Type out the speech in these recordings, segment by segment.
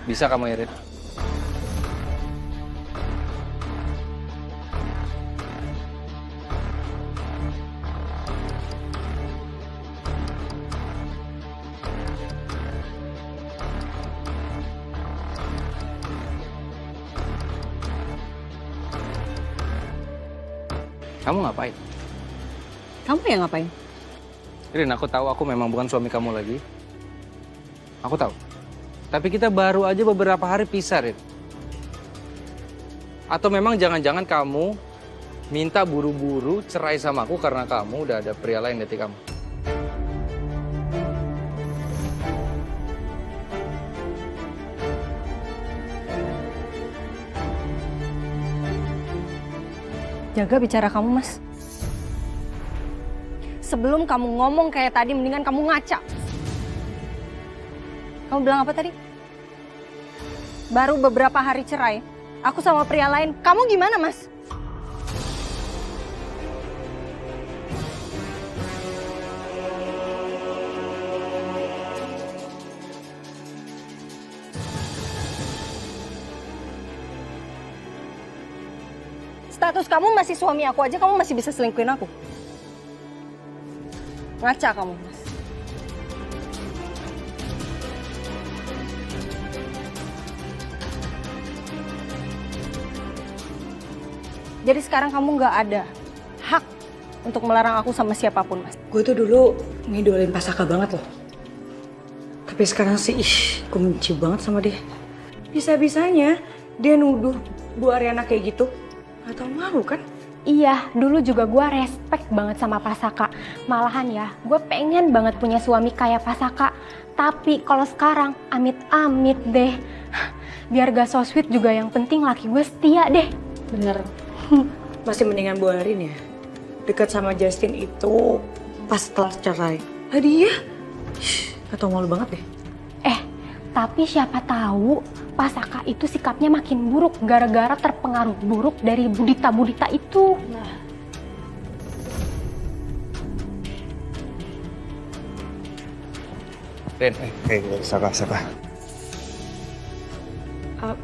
Bisa kamu irit? Kamu ngapain? Kamu yang ngapain? Irin, aku tahu aku memang bukan suami kamu lagi. Aku tahu. Tapi kita baru aja beberapa hari pisah, Rin. Atau memang jangan-jangan kamu minta buru-buru cerai sama aku karena kamu udah ada pria lain di hati kamu. Jaga bicara kamu, Mas. Sebelum kamu ngomong kayak tadi, mendingan kamu ngaca. Kamu bilang apa tadi? Baru beberapa hari cerai, aku sama pria lain. Kamu gimana, Mas? Status kamu masih suami aku aja, kamu masih bisa selingkuhin aku. Ngaca kamu, Mas. Jadi sekarang kamu nggak ada hak untuk melarang aku sama siapapun, Mas. Gue tuh dulu ngidolin Pasaka banget loh. Tapi sekarang sih, gue benci banget sama dia. Bisa-bisanya dia nuduh Bu Ariana kayak gitu. Gak tau malu kan? Iya, dulu juga gue respect banget sama Pasaka. Malahan ya, gue pengen banget punya suami kayak Pasaka. Tapi kalau sekarang, amit-amit deh. Biar gak so sweet juga, yang penting laki gue setia deh. Bener. Masih mendingan Bu Arin ya. Dekat sama Justin itu pas setelah cerai. Lah dia, gak tau malu banget deh. Tapi siapa tahu Pasaka itu sikapnya makin buruk gara-gara terpengaruh buruk dari budita-budita itu. Nah. Rin, Saka.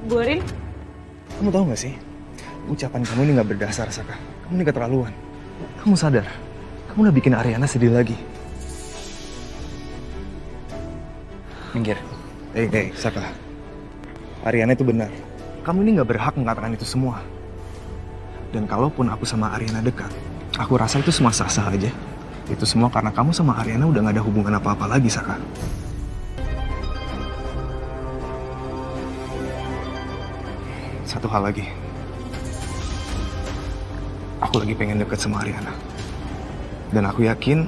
Bu Arin, Kamu tahu gak sih? Ucapan kamu ini gak berdasar, Saka. Kamu ini keterlaluan. Kamu sadar? Kamu udah bikin Ariana sedih lagi. minggir. Saka. Ariana itu benar. Kamu ini gak berhak mengatakan itu semua. Dan kalaupun aku sama Ariana dekat, aku rasa itu semua sah-sah aja. Itu semua karena kamu sama Ariana udah gak ada hubungan apa-apa lagi, Saka. Satu hal lagi. Aku lagi pengen deket sama Ariana. Dan aku yakin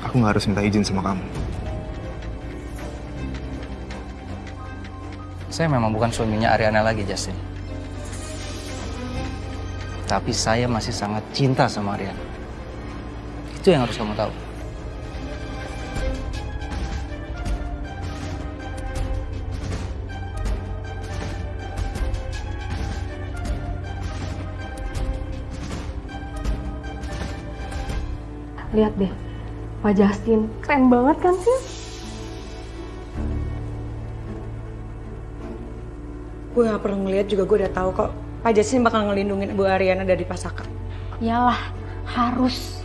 aku gak harus minta izin sama kamu. Saya memang bukan suaminya Ariana lagi, Justin. Tapi saya masih sangat cinta sama Ariana. Itu yang harus kamu tahu. Lihat deh, Pak Justin keren banget kan sih? gue gak perlu ngeliat juga gue udah tahu kok. Pak Justin bakal ngelindungin Bu Ariana dari Pasaka. Yalah, harus.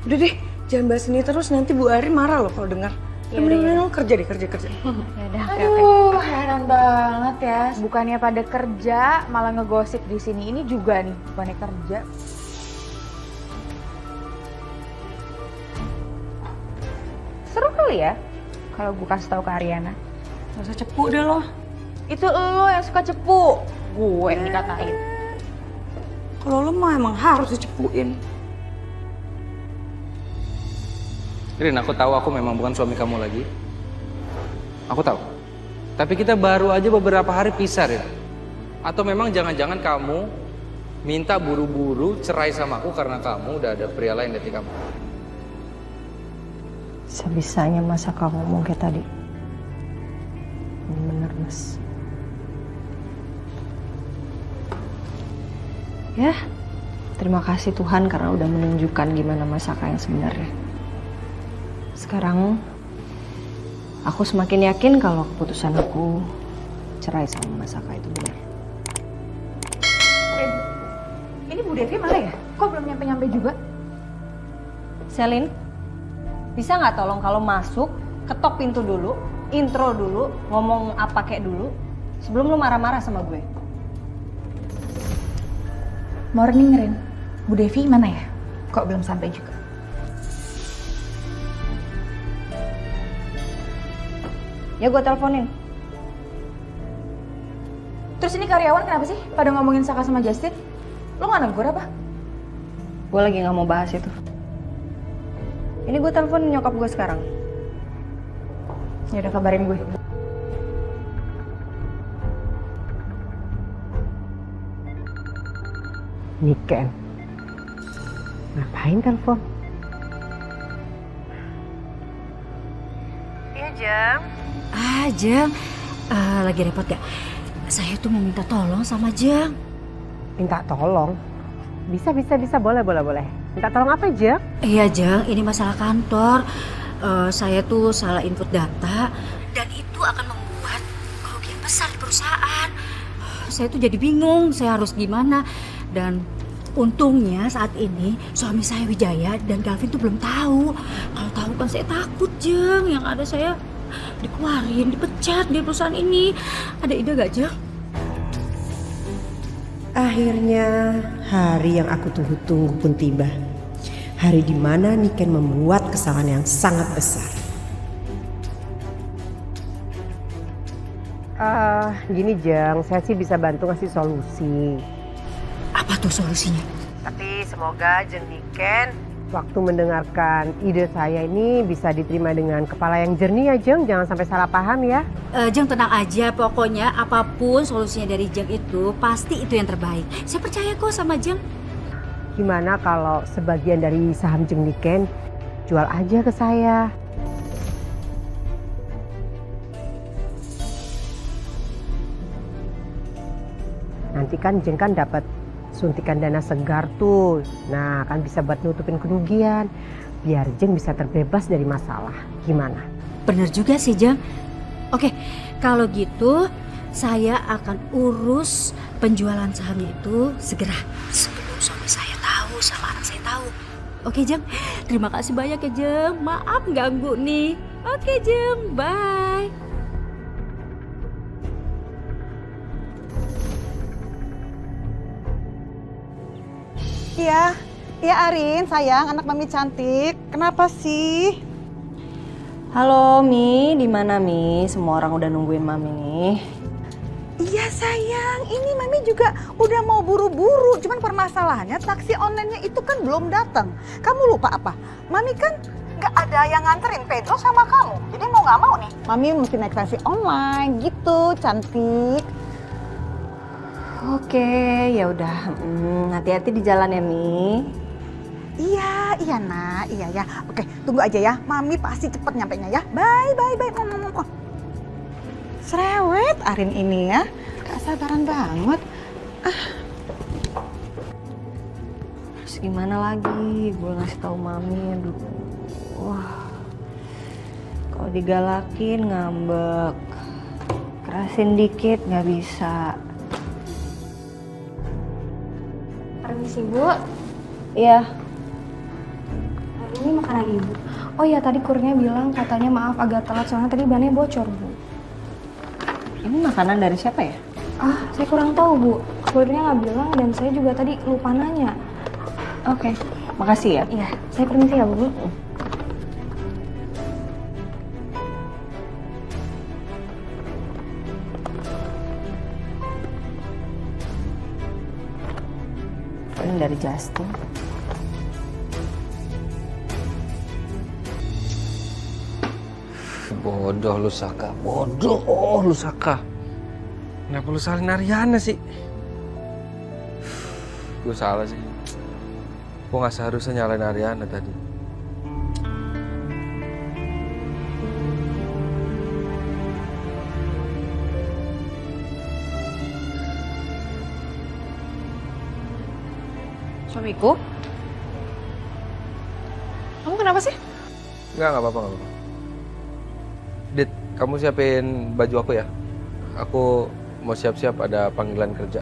Udah deh, jangan bahas ini terus, nanti Bu Arin marah loh kalau dengar. Mendingan lo kerja deh, kerja. Yaudah, Aduh, heran banget ya. Bukannya pada kerja, malah ngegosip di sini. Ini juga nih, bukannya kerja. Seru kali ya, kalau gue kasih tahu ke Ariana. Gak usah cepu deh lo. Itu lo yang suka cepu, gue yang dikatain. Kalau lo mah emang harus dicepuin. Rin, aku tahu aku memang bukan suami kamu lagi. Aku tahu. Tapi kita baru aja beberapa hari pisah, Rin. Atau memang jangan-jangan kamu minta buru-buru cerai sama aku karena kamu udah ada pria lain di hati kamu. Sebisanya masa kamu ngomong kayak tadi. Bener, Mas. Ya, terima kasih Tuhan karena udah menunjukkan gimana Masaka yang sebenarnya. Sekarang, aku semakin yakin kalau keputusan aku cerai sama Mas Saka itu benar. Ini Bu Devi mana ya? Kok belum nyampe-nyampe juga? Selin, bisa nggak tolong kalau masuk, ketok pintu dulu, intro dulu, ngomong apa kayak dulu, sebelum lu marah-marah sama gue. Morning, Rin. Bu Devi mana ya? Kok belum sampai juga? Ya gue teleponin. Terus ini karyawan kenapa sih pada ngomongin Saka sama Justin? Lo nggak negur apa? Gue lagi nggak mau bahas itu. Ini gue teleponin nyokap gue sekarang. Ya udah kabarin gue. Niken, ngapain telepon? Iya, Jeng. Jeng. Lagi repot gak? Saya tuh mau minta tolong sama Jeng. Minta tolong? Bisa, boleh. Minta tolong apa, Jeng? Iya, Jeng. Ini masalah kantor. Saya tuh salah input data. Dan itu akan membuat kerugian besar di perusahaan. Saya tuh jadi bingung, saya harus gimana. Dan untungnya saat ini suami saya Wijaya dan Galvin tuh belum tahu. Kalau tahu kan saya takut, Jeng. Yang ada saya dikeluarin, dipecat di perusahaan ini. Ada ide gak, Jeng? Akhirnya hari yang aku tunggu-tunggu pun tiba. Hari di mana Niken membuat kesalahan yang sangat besar. Gini, Jeng, saya sih bisa bantu ngasih solusi. Apa tuh solusinya? Tapi semoga Jeng Niken waktu mendengarkan ide saya ini bisa diterima dengan kepala yang jernih ya, Jeng. Jangan sampai salah paham ya. Jeng tenang aja, pokoknya apapun solusinya dari Jeng itu pasti itu yang terbaik. Saya percaya kok sama Jeng. Gimana kalau sebagian dari saham Jeng Niken jual aja ke saya? Nanti kan Jeng kan dapat suntikan dana segar tuh. Nah, kan bisa buat nutupin kerugian. Biar Jeng bisa terbebas dari masalah. Gimana? Bener juga sih, Jeng. Oke, kalau gitu saya akan urus penjualan sahamnya itu segera sebelum suami saya tahu sama anak saya tahu. Oke, Jeng. Terima kasih banyak ya, Jeng. Maaf ganggu nih. Oke, Jeng. Bye. Iya Arin, sayang, anak mami cantik. Kenapa sih? Halo Mi, di mana Mi? Semua orang udah nungguin Mami nih. Iya sayang, ini mami juga udah mau buru-buru. Cuman permasalahannya taksi online-nya itu kan belum datang. Kamu lupa apa? Mami kan nggak ada yang nganterin Pedro sama kamu. Jadi mau nggak mau nih, mami mesti naik taksi online gitu, cantik. Oke, ya udah. Hati-hati di jalan ya Mi. Iya nak, iya ya. Oke, tunggu aja ya. Mami pasti cepet nyampenya ya. Bye. Cerewet Arin ini ya. Gak sabaran banget. Terus gimana lagi? Gue ngasih tahu Mami, aduh. Wah. Kalau digalakin ngambek. Kerasin dikit nggak bisa. Permisi, Bu. Iya. Ini makanan Ibu. Oh iya, tadi kurnya bilang katanya maaf agak telat soalnya tadi bannya bocor, Bu. Ini makanan dari siapa ya? Saya kurang tahu, Bu. Kurnya nggak bilang dan saya juga tadi lupa nanya. Oke, makasih ya. Iya, saya permisi ya, Bu. Ini dari Justin. Bodoh lu Saka, bodoh lu Saka. Kenapa lu salin Ariana sih? Gue salah sih. Gue gak seharusnya nyalain Ariana tadi. Suamiku? Kamu kenapa sih? Enggak apa-apa, Dit. kamu siapin baju aku ya. Aku mau siap-siap ada panggilan kerja.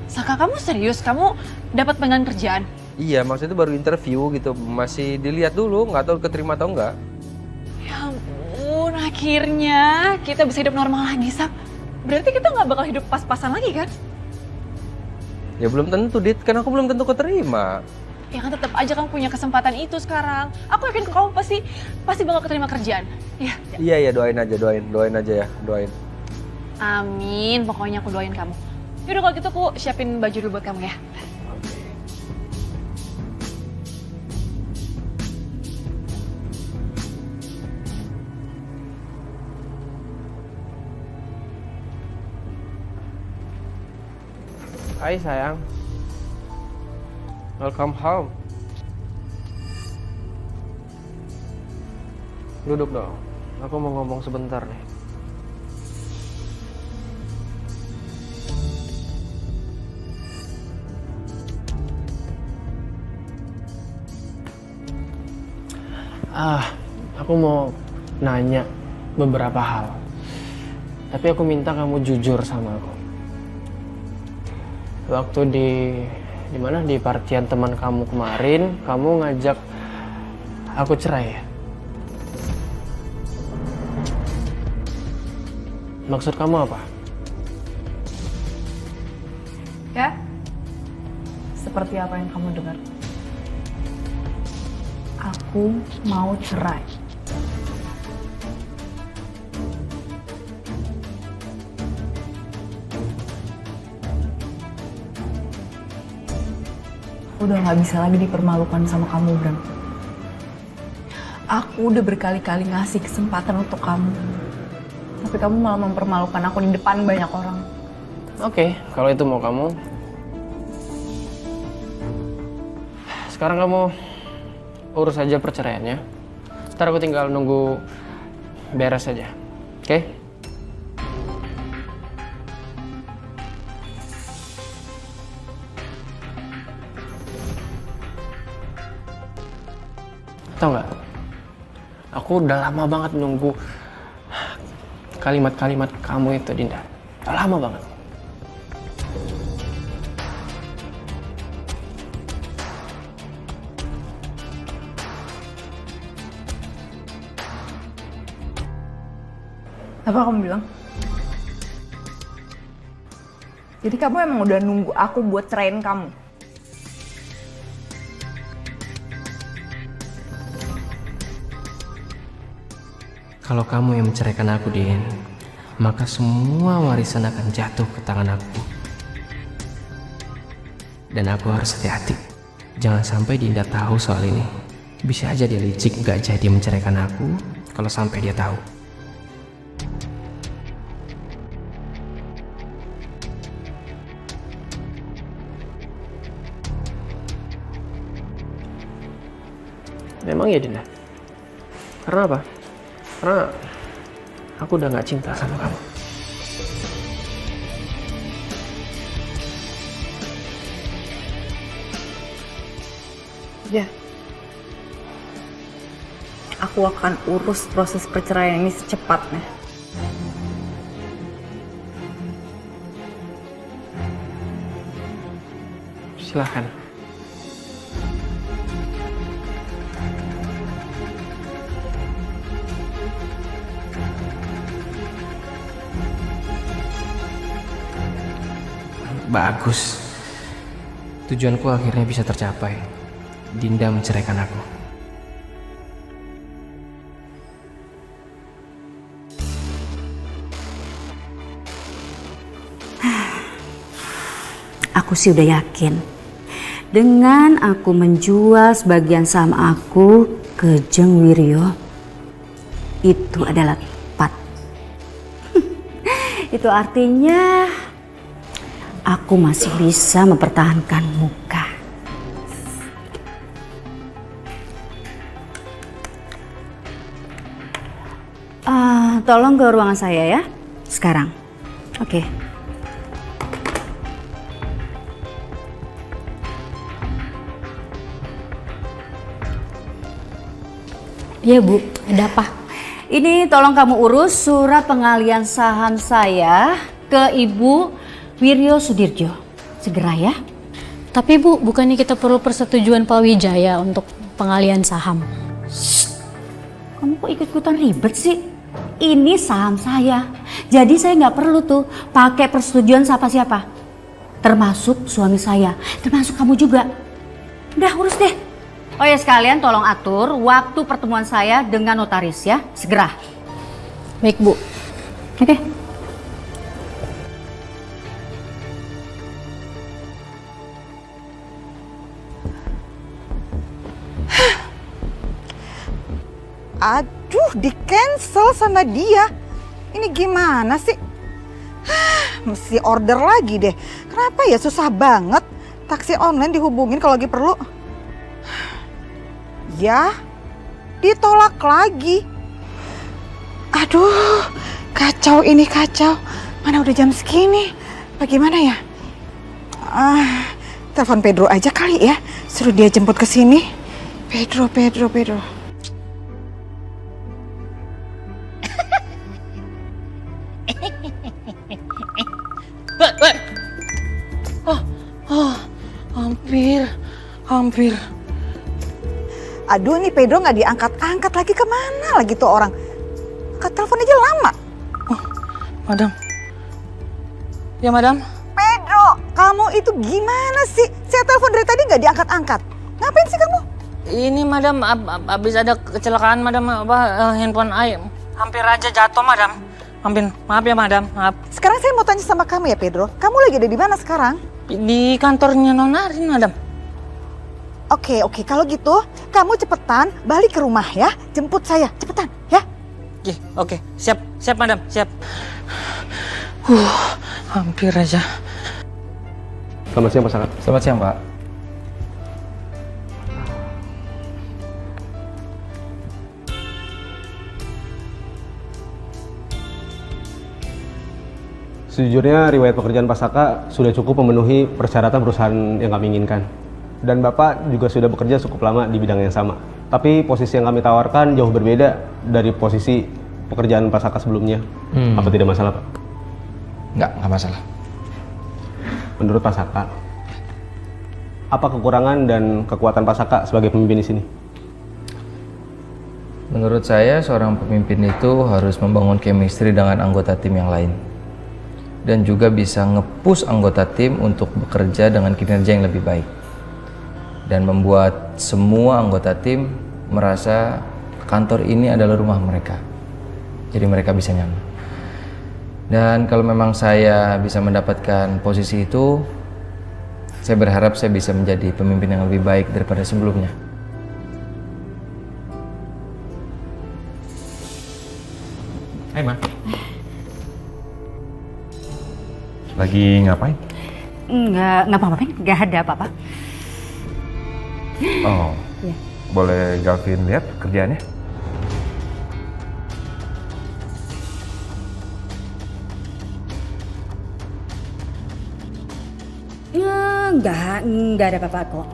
Saka, kamu serius? Kamu dapat panggilan kerjaan? Iya, maksudnya baru interview gitu. Masih dilihat dulu, nggak tahu keterima atau enggak. Ya ampun, akhirnya kita bisa hidup normal lagi, Sak. Berarti kita nggak bakal hidup pas-pasan lagi kan? Ya belum tentu, Dit. Kan aku belum tentu keterima. Ya kan tetap aja kamu punya kesempatan itu sekarang. Aku yakin kamu pasti bakal keterima kerjaan. Ya. Iya, doain aja ya, doain. Amin, pokoknya aku doain kamu. Yaudah kalau gitu aku siapin baju dulu buat kamu ya. Hai sayang. Welcome home. Duduk dong. Aku mau ngomong sebentar nih. Aku mau nanya beberapa hal. Tapi aku minta kamu jujur sama aku. Waktu di mana di partian teman kamu kemarin, kamu ngajak aku cerai ya? Maksud kamu apa? Ya, seperti apa yang kamu dengar. Aku mau cerai. Udah gak bisa lagi dipermalukan sama kamu, Bram. Aku udah berkali-kali ngasih kesempatan untuk kamu. Tapi kamu malah mempermalukan aku di depan banyak orang. Oke, kalau itu mau kamu. Sekarang kamu urus aja perceraiannya. Ntar aku tinggal nunggu beres aja. Oke? Tau nggak? Aku udah lama banget nunggu kalimat-kalimat kamu itu, Dinda. Udah lama banget. Apa kamu bilang? Jadi kamu emang udah nunggu aku buat ceraiin kamu? Kalau kamu yang menceraikan aku, Din, maka semua warisan akan jatuh ke tangan aku. Dan aku harus hati-hati. Jangan sampai Dinda tahu soal ini. Bisa aja dia licik gak jadi menceraikan aku kalau sampai dia tahu. Memang ya, Dinda? Karena apa? Karena aku udah gak cinta sama kamu. Ya. Aku akan urus proses perceraian ini secepatnya. Silahkan. Bagus. Tujuanku akhirnya bisa tercapai. Dinda menceraikan aku. Aku sih udah yakin. Dengan aku menjual sebagian saham aku ke Jeng Wiryo, itu adalah tepat. Itu artinya aku masih bisa mempertahankan muka. Tolong ke ruangan saya ya, sekarang. Oke. Iya Bu, ada apa? Ini tolong kamu urus surat pengalihan saham saya ke Ibu Wiryo Sudirjo. Segera ya. Tapi Bu, bukannya kita perlu persetujuan Pak Wijaya untuk pengalihan saham? Kamu kok ikut-ikutan ribet sih? Ini saham saya. Jadi saya nggak perlu tuh pakai persetujuan siapa-siapa. Termasuk suami saya, termasuk kamu juga. Udah urus deh. Oh ya sekalian tolong atur waktu pertemuan saya dengan notaris ya. Segera. Baik Bu. Oke. Aduh, di cancel sama dia. Ini gimana sih? Mesti order lagi deh. Kenapa ya susah banget taksi online dihubungin kalau lagi perlu? Ya, ditolak lagi. Aduh, kacau ini kacau. Mana udah jam segini? Bagaimana ya? Telepon Pedro aja kali ya. Suruh dia jemput ke sini. Pedro. Hampir. Aduh, nih Pedro nggak diangkat-angkat lagi, kemana lagi tuh orang? Angkat telepon aja lama. Madam. Ya, Madam. Pedro, kamu itu gimana sih? Saya telepon dari tadi nggak diangkat-angkat. Ngapain sih kamu? Ini Madam, habis ada kecelakaan Madam, handphone hampir aja jatuh Madam. Maaf ya Madam, maaf. Sekarang saya mau tanya sama kamu ya Pedro. Kamu lagi ada di mana sekarang? Di kantornya Nonarin Madam. Oke, kalau gitu kamu cepetan balik ke rumah ya. Jemput saya, cepetan ya. Oke, siap Madam, siap. Hampir aja. Selamat siang Pak Saka. Selamat siang, Pak. Sejujurnya riwayat pekerjaan Pak Saka sudah cukup memenuhi persyaratan perusahaan yang kami inginkan. Dan Bapak juga sudah bekerja cukup lama di bidang yang sama. Tapi posisi yang kami tawarkan jauh berbeda dari posisi pekerjaan Pak Saka sebelumnya. Apa tidak masalah Pak? Nggak masalah. Menurut Pak Saka, apa kekurangan dan kekuatan Pak Saka sebagai pemimpin di sini? Menurut saya seorang pemimpin itu harus membangun chemistry dengan anggota tim yang lain. Dan juga bisa nge-push anggota tim untuk bekerja dengan kinerja yang lebih baik. Dan membuat semua anggota tim merasa kantor ini adalah rumah mereka. Jadi mereka bisa nyaman. Dan kalau memang saya bisa mendapatkan posisi itu, saya berharap saya bisa menjadi pemimpin yang lebih baik daripada sebelumnya. Hai Ma. Lagi ngapain? Nggak apa-apa, nggak ada apa-apa. Oh, Ya. boleh Galvin lihat kerjaannya? Nggak ada apa-apa kok.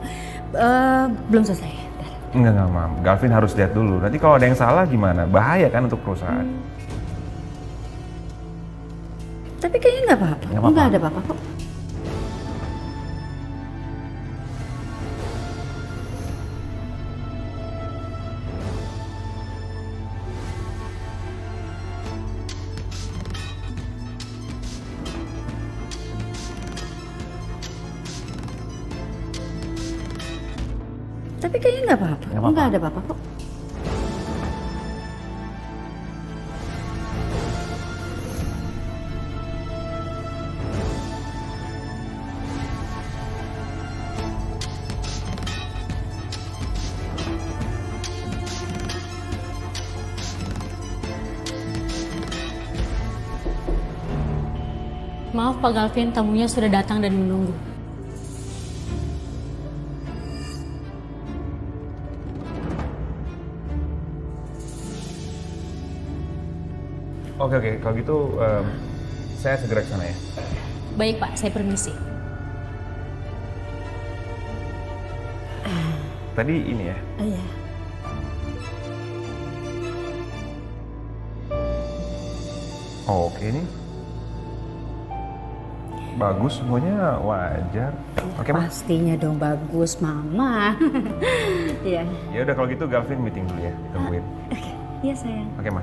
Belum selesai. Enggak Mam. Galvin harus lihat dulu. Nanti kalau ada yang salah gimana? Bahaya kan untuk perusahaan. Tapi kayaknya nggak apa-apa. Nggak ada apa-apa kok. Tapi kayaknya nggak apa-apa. Nggak ada apa-apa kok. Maaf Pak Galvin, tamunya sudah datang dan menunggu. Oke, kalau gitu saya segera ke sana ya. Baik Pak, saya permisi. Tadi ini ya. Iya. Oh, oke nih. Bagus semuanya, wajar. Oke, Ma. Pastinya dong bagus, Mama. Iya. Ya udah kalau gitu Galvin meeting dulu ya, ditungguin. Iya sayang. Oke, Ma.